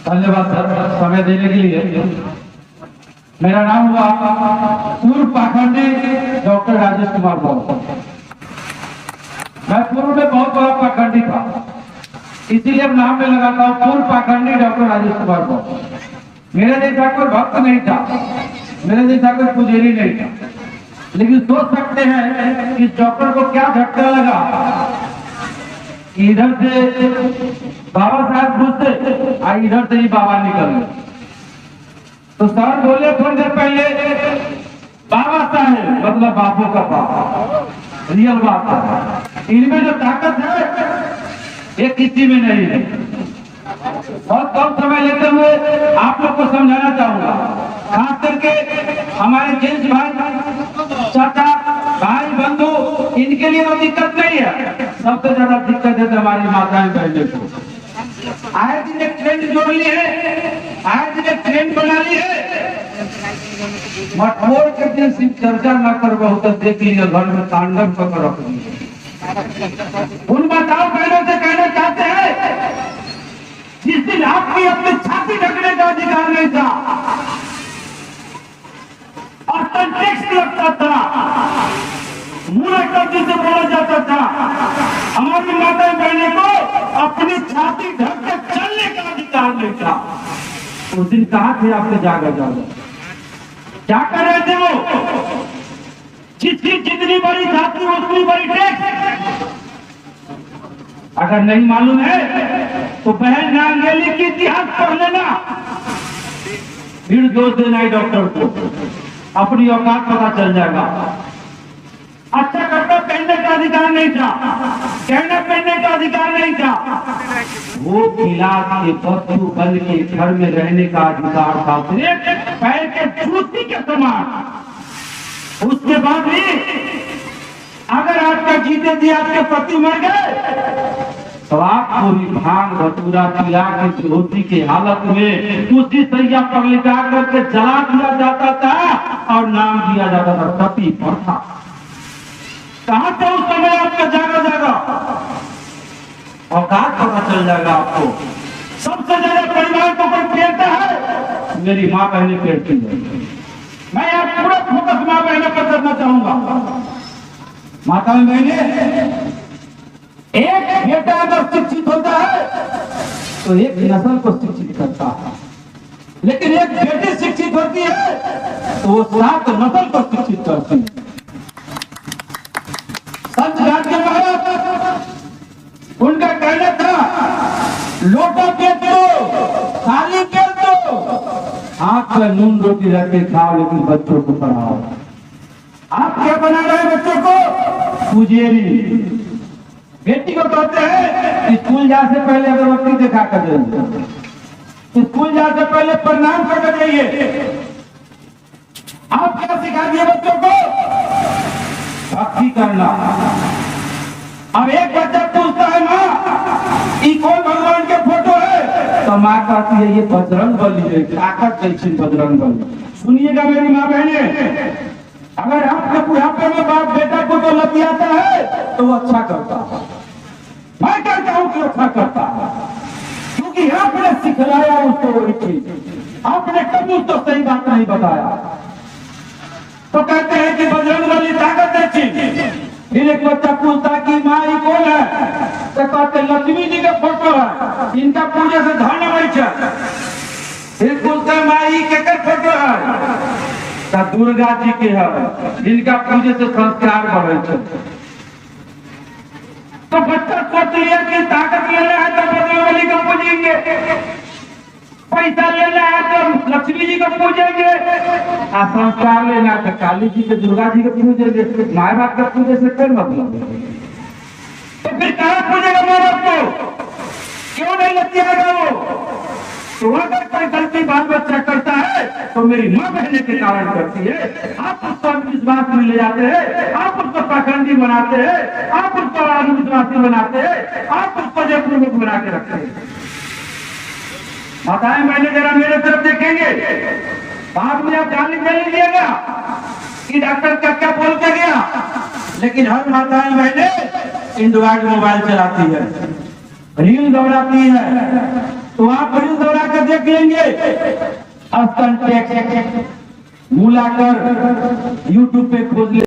धन्यवाद सर समय देने के लिए। मेरा नाम हुआ पूर्व पाखंडी डॉक्टर राजेश कुमार बाबू। मैं पूर्व में बहुत बड़ा पाखंडी था, इसीलिए अब नाम में लगाता हूँ पूर्व पाखंडी डॉक्टर राजेश कुमार बाबू। मेरे जैसा कोई भक्त नहीं था, मेरे जैसा कोई पुजारी नहीं था, लेकिन सोच सकते हैं कि इस डॉक्टर को क्या झटका लगा। इधर से बाबा साहब घुसते और इधर से ही बाबा निकल गए। तो सर बोले थोड़ी देर पहले बाबा साहब मतलब बापू का बाबा, रियल बात है। इनमें जो ताकत है ये किसी में नहीं है। बहुत कम समय लेते हुए आप लोग को समझाना चाहूंगा, खास करके हमारे जेंट्स भाई, चाचा भाई, बंधु, इनके लिए तो दिक्कत नहीं है। सबसे ज्यादा दिक्कत है हमारी माताएं बहने को। आए दिन एक ट्रेंड जोड़ ली है, आए दिन एक ट्रेंड बना ली है। मठोर के दिन सिर्फ चर्चा न कर बहुत देख लिया, घर में तांडव कर रख दिया। उन माताओं बहनों से कहना चाहते हैं, जिस दिन आपकी अपनी छाती ढकने का अधिकार नहीं था और कंटेक्स्ट लगता था, मुंह कब्जे से बोला जाता था, हमारी माता बहने को अपनी छाती ढक के चलने का अधिकार नहीं था। उस दिन कहाँ थे आपके जागा जागा? क्या कर रहे थे वो? जिसकी जितनी बड़ी छाती उतनी बड़ी टैक्स। अगर नहीं मालूम है तो बहन नांगेली की इतिहास पढ़ लेना, फिर दोष देना है डॉक्टर को, अपनी औकात पता चल जाएगा। अच्छा कपड़ा पहनने का अधिकार नहीं था, गहना पहनने का अधिकार नहीं था, वो गिलास के बच्चों बन के घर में रहने का अधिकार था, सिर्फ पैर के जूती के समान। उसके बाद भी अगर आपका जीते जी आपके पति मर गए तो आपको भी भांग धतूरा पिला के धोती की हालत में उसी सैया पर लिटा करके जला दिया जाता था और नाम दिया जाता था सती प्रथा। कहां से उस समय आपका जागा जागा औकात पता चल जाएगा आपको। सबसे ज्यादा परिवार को कोई प्रेरता है, मेरी माँ बहने प्रेरती है। मैं आप पूरा फोकस माँ बहनों पर करना चाहूंगा। माता बहने, एक बेटा अगर शिक्षित होता है तो एक नस्ल को शिक्षित करता है, लेकिन एक बेटी शिक्षित होती है तो वो 7 नस्ल को शिक्षित करती है। संत जात के महाराज, उनका कहना था लोटा बेच दो, थाली बेच दो, हाथ में नून रोटी रख के खाओ, लेकिन बच्चों को पढ़ाओ। आप क्या बना रहे बच्चों को? पुजेरी। बेटी को कहते हैं स्कूल जाने से पहले अगरबत्ती दिखा कर जाइए, स्कूल जाने से पहले प्रणाम कर जाइए। आप क्या सिखा दिए बच्चों को? भक्ति करना। अब एक बच्चा पूछता है माँ ये कौन भगवान के फोटो है, तो माँ कहती है ये बजरंग बली है, ताकत जैसी बजरंग बली। सुनिएगा मेरी माँ बहने, अगर आपके बुढ़ापे में बाप बेटा को तो लतियाता है तो वो अच्छा करता है। मैं कहता हूं कि अच्छा करता है, क्योंकि आपने सिखलाया उसको वही चीज, आपने कभी उसको सही बात नहीं बताया। तो कहते हैं कि बजरंग बली ताकत है। फिर एक बच्चा पूछता कि माँ ये कौन है, तो कहते लक्ष्मी जी का फोटो है, इनका पूजा से धन है। फिर पूछते माँ ये केकर फोटो है, तो दुर्गा जी के है, इनका पूजे से संस्कार बढ़े। तो बच्चा सोच लिया कि ताकत लेना है तो बजरंग बली को पूजेंगे, पैसा लेना है तो लक्ष्मी जी को पूजेंगे, और संस्कार लेना है तो काली जी के, दुर्गा जी को पूजेंगे। माँ बाप का पूजे से कोई मतलब? तो फिर कहाँ पूजेगा माँ बाप को? क्यों नहीं लतियाएगा वो? तो अगर कोई गलती बाल बच्चा करता है तो मेरी माँ बहने के कारण करती है। आप उसको अंधविश्वास में ले जाते हैं, आप उसको पाखंडी बनाते हैं, आप उसको अंधविश्वासी बनाते हैं, आप उसको जयपूर्वक बना के रखते हैं। माताएं बहने जरा मेरे तरफ देखेंगे, बाद में आप गाली ले लीजिएगा कि डॉक्टर क्या क्या बोल के गया, लेकिन हर माताएं बहने एंड्रॉइड मोबाइल चलाती है, रील दौड़ाती है, तो आप रील दौड़ा कर देख लेंगे स्तन टैक्स बुलाकर यूट्यूब पे खोज ले